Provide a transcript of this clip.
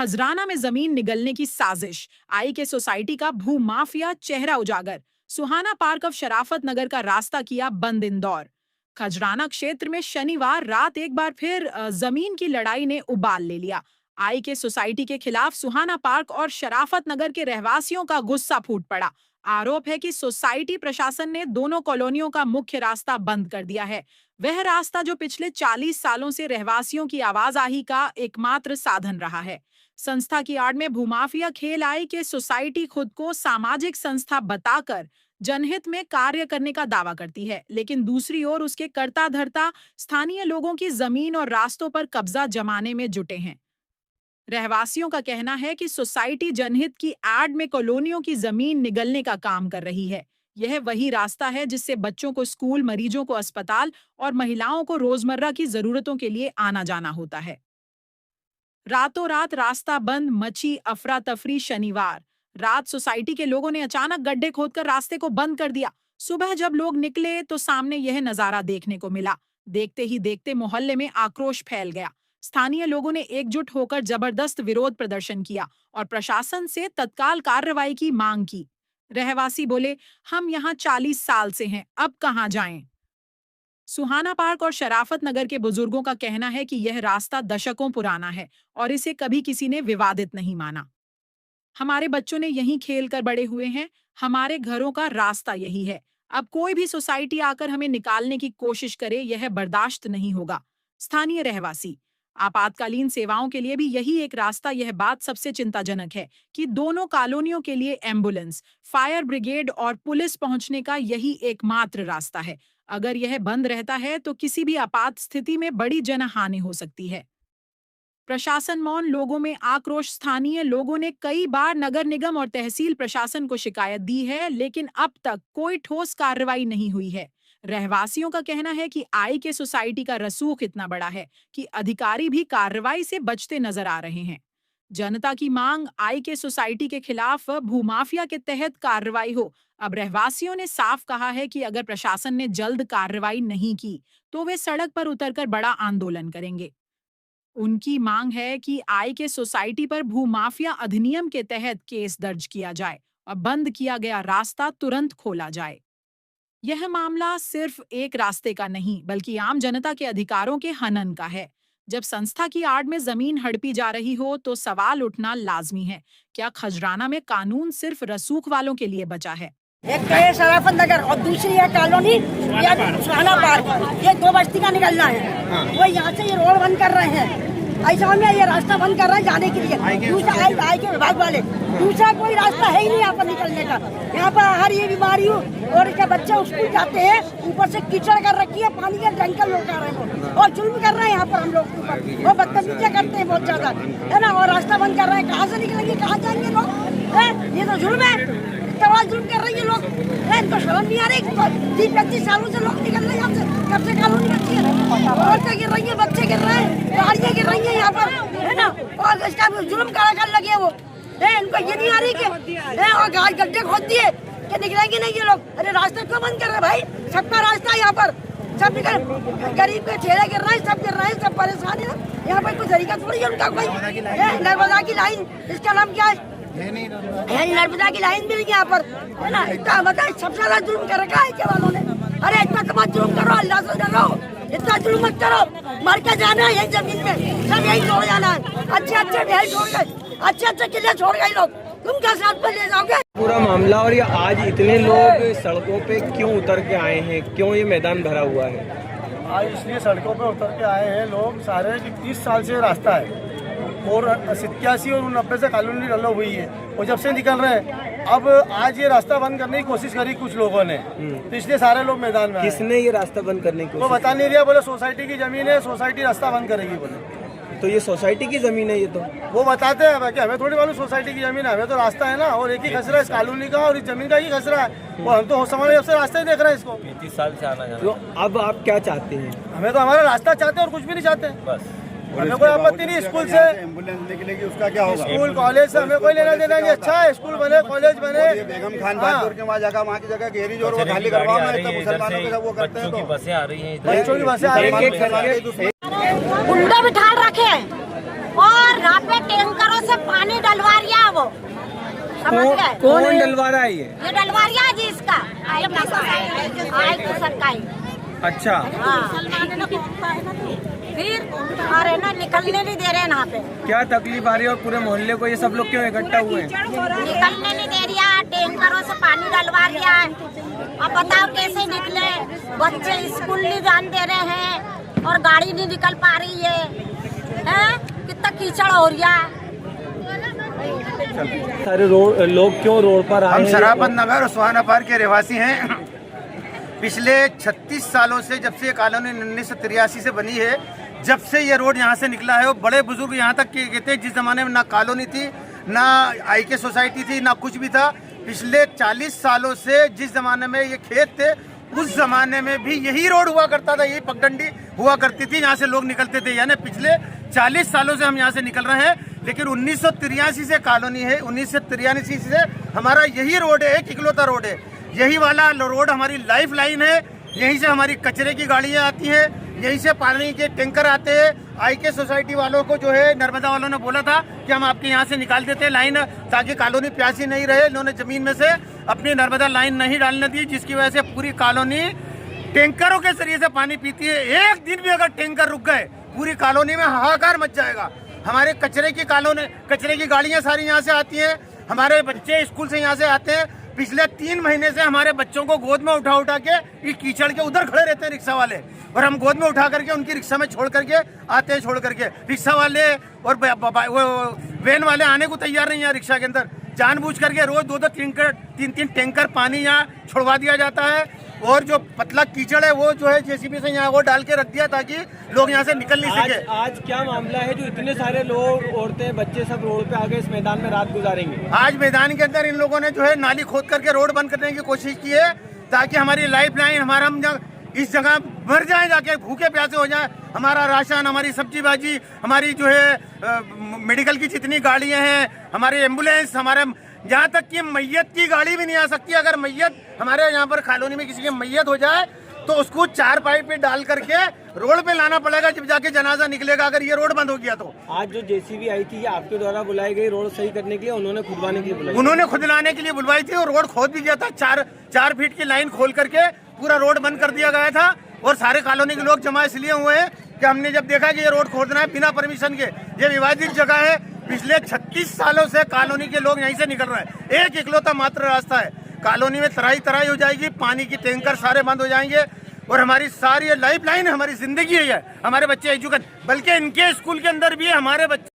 खजराना में जमीन निगलने की साजिश, आई के सोसाइटी का भूमाफिया चेहरा उजागर। सुहाना पार्क ऑफ शराफत नगर का रास्ता किया बंद। इंदौर खजराना क्षेत्र में शनिवार रात एक बार फिर जमीन की लड़ाई ने उबाल ले लिया। आई के सोसाइटी के खिलाफ सुहाना पार्क और शराफत नगर के रहवासियों का गुस्सा फूट पड़ा। आरोप है कि सोसाइटी प्रशासन ने दोनों कॉलोनियों का मुख्य रास्ता बंद कर दिया है। वह रास्ता जो पिछले 40 सालों से रहवासियों की आवाजाही का एकमात्र साधन रहा है। संस्था की आड़ में भूमाफिया खेल आई कि सोसाइटी खुद को सामाजिक संस्था बताकर जनहित में कार्य करने का दावा करती है, लेकिन दूसरी ओर उसके कर्ता धर्ता स्थानीय लोगों की जमीन और रास्तों पर कब्जा जमाने में जुटे हैं। रहवासियों का कहना है कि सोसाइटी जनहित की एड में कॉलोनियों की जमीन निगलने का काम कर रही है। यह वही रास्ता है जिससे बच्चों को स्कूल, मरीजों को अस्पताल और महिलाओं को रोजमर्रा की जरूरतों के लिए आना जाना होता है। रातों रात रास्ता बंद, मची अफरा तफरी। शनिवार रात सोसाइटी के लोगों ने अचानक गड्ढे खोदकर रास्ते को बंद कर दिया। सुबह जब लोग निकले तो सामने यह नजारा देखने को मिला। देखते ही देखते मोहल्ले में आक्रोश फैल गया। स्थानीय लोगों ने एकजुट होकर जबरदस्त विरोध प्रदर्शन किया और प्रशासन से तत्काल कार्रवाई की मांग की। रहवासी बोले, हम यहाँ 40 साल से हैं, अब कहाँ जाएं? सुहाना पार्क और शराफत नगर के बुजुर्गों का कहना है कि यह रास्ता दशकों पुराना है और इसे कभी किसी ने विवादित नहीं माना। हमारे बच्चों ने यहीं खेल कर बड़े हुए हैं, हमारे घरों का रास्ता यही है। अब कोई भी सोसाइटी आकर हमें निकालने की कोशिश करे, यह बर्दाश्त नहीं होगा। स्थानीय रहवासी, आपातकालीन सेवाओं के लिए भी यही एक रास्ता। यह बात सबसे चिंताजनक है कि दोनों कॉलोनियों के लिए एम्बुलेंस, फायर ब्रिगेड और पुलिस पहुंचने का यही एकमात्र रास्ता है। अगर यह बंद रहता है तो किसी भी आपात स्थिति में बड़ी जनहानि हो सकती है। प्रशासन मौन, लोगों में आक्रोश। स्थानीय लोगों ने कई बार नगर निगम और तहसील प्रशासन को शिकायत दी है, लेकिन अब तक कोई ठोस कार्रवाई नहीं हुई है। रहवासियों का कहना है कि आई के सोसाइटी का रसूख इतना बड़ा है कि अधिकारी भी कार्रवाई से बचते नजर आ रहे हैं। जनता की मांग, आई के सोसाइटी के खिलाफ भूमाफिया के तहत कार्रवाई हो। अब रहवासियों ने साफ कहा है कि अगर प्रशासन ने जल्द कार्रवाई नहीं की तो वे सड़क पर उतरकर बड़ा आंदोलन करेंगे। उनकी मांग है कि आई के सोसाइटी पर भूमाफिया अधिनियम के तहत केस दर्ज किया जाए और बंद किया गया रास्ता तुरंत खोला जाए। यह मामला सिर्फ एक रास्ते का नहीं, बल्कि आम जनता के अधिकारों के हनन का है। जब संस्था की आड़ में जमीन हड़पी जा रही हो तो सवाल उठना लाजमी है, क्या खजराना में कानून सिर्फ रसूख वालों के लिए बचा है? एक तो ये शराफत नगर और दूसरी है कॉलोनी या सुहाना पार्क। ये दो बस्ती का निकलना है। वो यहाँ से ये रोड बंद कर रहे हैं, ऐसा में ये रास्ता बंद कर रहे हैं जाने के लिए। दूसरा आई के विभाग वाले, दूसरा कोई रास्ता है ही नहीं यहाँ पर निकलने का। यहाँ पर हर ये बीमारी हो और इसके बच्चे स्कूल जाते हैं, ऊपर से कीचड़ कर रखी है, पानी के टैंकर लोग आ रहे हैं और जुल्म कर रहे हैं यहाँ पर हम लोग के ऊपर। वो बदतमीजियाँ करते हैं बहुत ज्यादा, है ना, और रास्ता बंद कर रहे हैं। कहाँ से निकलेंगे, कहाँ जाएंगे लोग? ये तो जुल्म है, जुल्म कर रही है लोग। इनको शर्म नहीं आ रही? 30-35 सालों से लोग निकल रहे हैं यहाँ से। कब से कॉलोनी बच्ची है, औरतें गिर रही है, बच्चे गिर रहे हैं, गाड़ियाँ गिर रही है यहाँ पर, है ना, और इसका जुल्म कर लगे वो। इनको ये नहीं आ रही कि और गड्ढे खोद दिए कि निकलेंगे नहीं ये लोग। अरे रास्ता क्यों बंद कर रहे हैं भाई? सबका रास्ता है यहाँ पर, सब निकल, गरीब के चेहरे गिर रहे हैं, सब गिर रहे हैं, सब परेशान है। यहाँ पर कोई तरीका थोड़ी है उनका कोई। नर्मदा की लाइन, इसका नाम क्या है? नर्मदा की लाइन मिल गई यहाँ पर, है ना। इतना बताए, सबसे ज्यादा जुल्म कर रखा है क्या वालों ने? अरे इतना कम जुल्म करो, अल्लाह से डरो, इतना जुल्म मत करो। मर के जाना है यही जमीन पे, सब यही छोड़ जाना है। अच्छे अच्छे महल छोड़ गए, अच्छे अच्छे किले छोड़ गए लोग, तुम क्या साथ में ले जाओगे? पूरा मामला और ये आज इतने लोग सड़कों पे क्यों उतर के आए हैं, क्यों ये मैदान भरा हुआ है? आज इसलिए सड़कों पे उतर के आए हैं लोग सारे कि 30 साल से रास्ता है और 87 और 90 से कॉलोनी डेवलप हुई है और जब से निकल रहे हैं। अब आज ये रास्ता बंद करने की कोशिश करी कुछ लोगों ने, तो इसलिए सारे लोग मैदान में। किसने ये रास्ता बंद करने की कोशिश? वो बता नहीं दिया, बोले सोसाइटी की जमीन है, सोसाइटी रास्ता बंद करेगी बोले। तो ये सोसाइटी की जमीन है ये? तो वो बताते हैं बाकी हमें थोड़ी मालूम सोसाइटी की जमीन है, हमें तो रास्ता है ना, और एक ही खसरा है इस कॉलोनी का और इस जमीन का ही खसरा है। और हम तो समय जब से रास्ता ही देख रहे हैं इसको, 30 साल से आना जाना। तो अब आप क्या चाहते हैं? हमें तो हमारा रास्ता चाहते हैं और कुछ भी नहीं चाहते बस। हमें कोई आपत्ति नहीं, स्कूल से एम्बुलेंस निकलेगी उसका क्या होगा? स्कूल कॉलेज से हमें कोई लेना देना नहीं। अच्छा है, स्कूल बने, कॉलेज बने। बेगम खान बहादुर के वहाँ की जगह घेरी और वो खाली करवाना है, मुसलमानों के वो करते हैं। तो बसें आ रही हैं, बच्चों की बसें आ रही हैं। गुंडे बिठा रखे हैं और यहाँ पे टैंकरों से पानी डलवा रिया वो, समझ गए? कौन डलवा रहा है ये डलवा रिया जी इसका आई की सरकारी। अच्छा, फिर अरे ना निकलने नहीं दे रहे यहाँ पे, क्या तकलीफ आ रही है और पूरे मोहल्ले को ये सब लोग क्यों इकट्ठा हुए हैं? निकलने नहीं दे रिया, टैंकरों से पानी डलवा रिया है। अब बताओ कैसे निकले, बच्चे स्कूल नहीं जान दे रहे हैं और गाड़ी नहीं निकल पा रही है, कितना कीचड़ हो रहा है। सारे लोग क्यों रोड पर आए हम हैं? शराफत नगर और सुहाना पार्क के रहवासी हैं। पिछले 36 सालों से, जब से ये कॉलोनी 1983 से बनी है, जब से ये रोड यहाँ से निकला है, वो बड़े बुजुर्ग यहाँ तक कहते हैं जिस जमाने में ना कॉलोनी थी, ना IK सोसाइटी थी, ना कुछ भी था। पिछले 40 सालों से जिस जमाने में ये खेत थे, उस जमाने में भी यही रोड हुआ करता था, यही पगडंडी हुआ करती थी, यहाँ से लोग निकलते थे। यानी पिछले 40 सालों से हम यहाँ से निकल रहे हैं। लेकिन 1983 से कॉलोनी है, 1983 से हमारा यही रोड है, एक इकलौता रोड है। यही वाला रोड हमारी लाइफ लाइन है। यहीं से हमारी कचरे की गाड़ियाँ आती हैं, यहीं से पानी के टैंकर आते हैं। IK सोसाइटी वालों को जो है, नर्मदा वालों ने बोला था कि हम आपके यहाँ से निकाल देते हैं लाइन, ताकि कॉलोनी प्यासी नहीं रहे। इन्होंने जमीन में से अपनी नर्मदा लाइन नहीं डालने दी, जिसकी वजह से पूरी कॉलोनी टैंकरों के जरिए से पानी पीती है। एक दिन भी अगर टैंकर रुक गए, पूरी कॉलोनी में हाहाकार मच जाएगा। हमारे कचरे की गाड़ियाँ सारी यहाँ से आती हैं, हमारे बच्चे स्कूल से यहाँ से आते हैं। पिछले 3 महीने से हमारे बच्चों को गोद में उठा के इस कीचड़ के उधर खड़े रहते हैं रिक्शा वाले, और हम गोद में उठा करके उनकी रिक्शा में छोड़ करके आते हैं। छोड़ करके रिक्शा वाले और वैन वाले आने को तैयार नहीं है। रिक्शा के अंदर जानबूझ करके रोज 2-2 3 टैंकर पानी यहाँ छोड़वा दिया जाता है, और जो पतला कीचड़ है वो जो है JCB से यहाँ वो डाल के रख दिया ताकि लोग यहाँ से निकल नहीं सके। आज क्या मामला है जो इतने सारे लोग, औरतें, बच्चे सब रोड पे आके इस मैदान में रात गुजारेंगे? आज मैदान के अंदर इन लोगों ने जो है नाली खोद करके रोड बंद करने की कोशिश की है, ताकि हमारी लाइफ लाइन, हमारा हम इस जगह मर जाए, जाके भूखे प्यासे हो जाए। हमारा राशन, हमारी सब्जी भाजी, हमारी जो है मेडिकल की जितनी गाड़ियाँ हैं, हमारी एम्बुलेंस, हमारे यहाँ तक कि मैयत की गाड़ी भी नहीं आ सकती। अगर मैयत हमारे यहाँ पर कॉलोनी में किसी की मैयत हो जाए तो उसको 4 पाइप पे डाल करके रोड पे लाना पड़ेगा, जब जाके जनाजा निकलेगा, अगर ये रोड बंद हो गया तो। आज जो JCB आई थी, आपके द्वारा बुलाई गई रोड सही करने के लिए, उन्होंने खुदवाने के लिए बुलाई? उन्होंने खुदलाने के लिए बुलवाई थी और रोड खोद भी दिया था। 4 फीट की लाइन खोल करके पूरा रोड बंद कर दिया गया था, और सारे कॉलोनी के लोग जमा इसलिए हुए हैं कि हमने जब देखा कि ये रोड खोदना है बिना परमिशन के, ये विवादित जगह है। पिछले 36 सालों से कॉलोनी के लोग यहीं से निकल रहे हैं। एक इकलौता मात्र रास्ता है। कॉलोनी में तराई हो जाएगी, पानी की टैंकर सारे बंद हो जाएंगे, और हमारी सारी लाइफ लाइन, हमारी जिंदगी है। हमारे बच्चे एजुकेशन, बल्कि इनके स्कूल के अंदर भी हमारे बच्चे